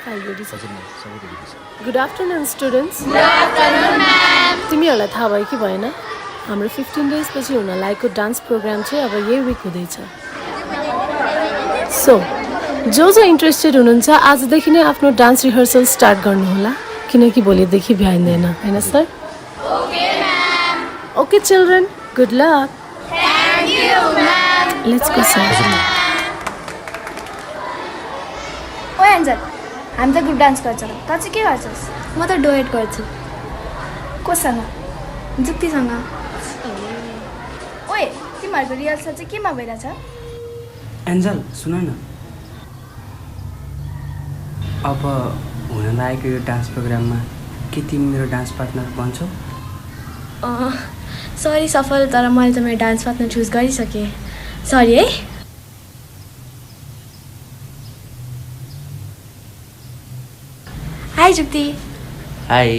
File ready छ हजुर ma'am सबै रेडी छ good afternoon students good afternoon ma'am तिमीहरूलाई थाहा भयो कि भएन हाम्रो 15 डेज पछि हुन लागेको डान्स प्रोग्राम चाहिँ अब यही विक हुँदैछ सो जो इन्ट्रेस्टेड हुनुहुन्छ आजदेखि नै आफ्नो डान्स रिहर्सल स्टार्ट गर्नुहोला किनकि भोलिदेखि भ्याइँदैन होइन sir okay children good luck thank you ma'am let's go sir ओ एन्जल हामी त ग्रुप डान्स गर्छौँ त चाहिँ के गर्छस् म त डुएट गर्छु कोसँग जुक्तिसँग ओए तिमीहरूको रिहर्सल चाहिँ केमा भइरहेछ एन्जल सुन न अब हुन लागेको यो डान्स प्रोग्राममा के तिमी मेरो डान्स पार्टनर बन्छौ सरी सफल तर मैले त मेरो डान्स पार्टनर चुज गरिसकेँ सरी है हाई जुक्ति हाई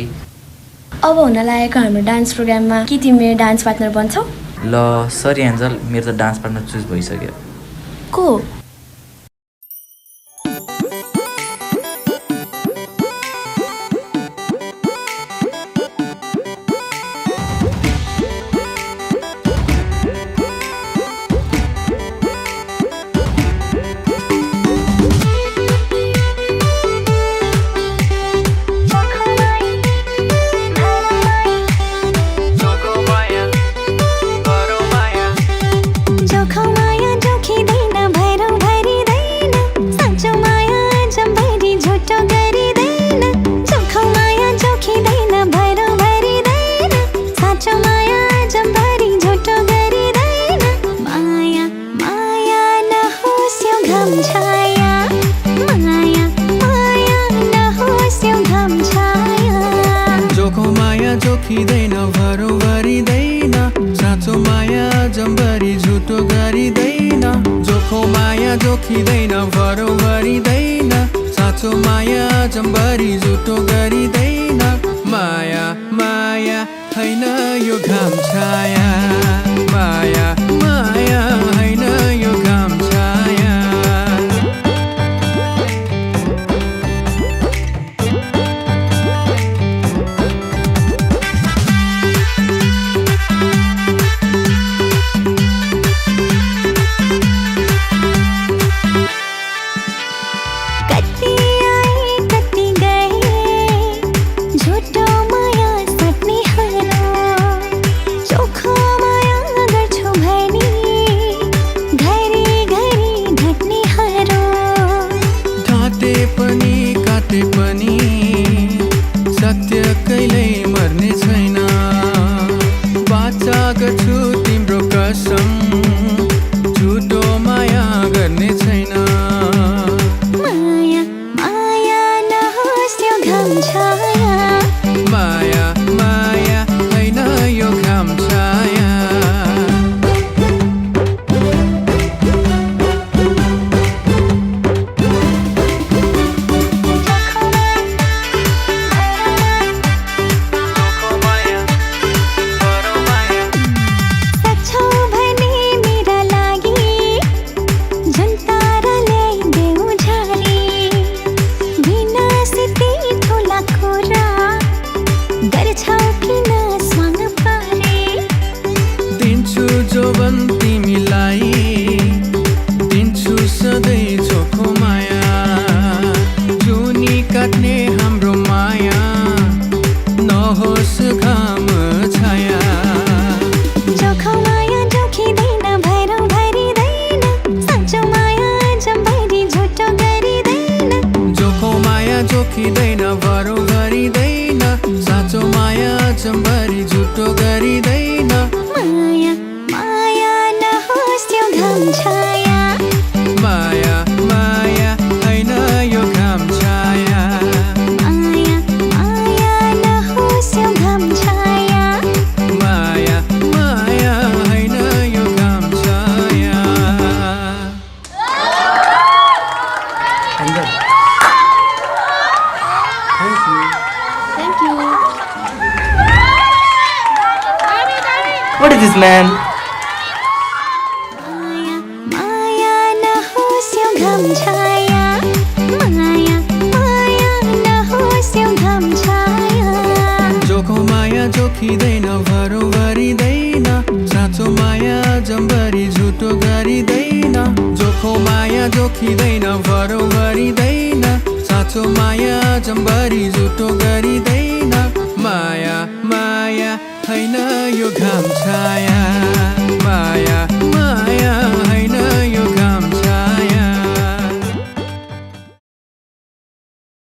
अब हुन लागेको हाम्रो डान्स प्रोग्राममा के तिमी मेरो डान्स पार्टनर बन्छौ ल सरी एन्जल मेरो त डान्स पार्टनर चुज भइसक्यो को जोखिँदैन भरो गरिँदैन साँचो माया जम्बरी झुटो गरिँदैन जोखो माया जोखिँदैन भरो गरिँदैन साँचो माया जम्बरी झुटो गरिँदैन माया माया हैन यो घाम छाया माया माया हैन यो घाम छाया सत्य कहिल्यै मर्ने छैन बाचा गर्छु तिम्रो कसम झुटो माया गर्ने छैन माया माया नहोस् यो घाम छाया माया माया हैन यो घाम छाया जोवन तिमीलाई दिन्छु सधैँ चोखो माया जुनी काट्ने हाम्रो माया नहोस् घाम छाया जोखो माया जोखिँदैन भैरौ भरिँदैन साँचो माया जम्बरी झुटो गरिँदैन जोखो माया जोखिँदैन भरो गरिँदैन साँचो माया जम्बरी झुटो गरिँदैन माया माया नहोस् यो घाम छाया माया माया हैन यो घाम छाया माया माया नहोस् यो घाम छाया माया माया हैन यो घाम छाया angel thank you What is this man? माया माया नहोस् यो घाम छाया माया माया जोखिँदैन भरौँ गरिँदैन साँचो माया जम्बरी झुटो गरिँदैन जोखो माया जोखिँदैन भरौँ गरिँदैन साँचो माया जम्बरी झुटो गरिँदैन माया माया हैन यो घाम छाया माया माया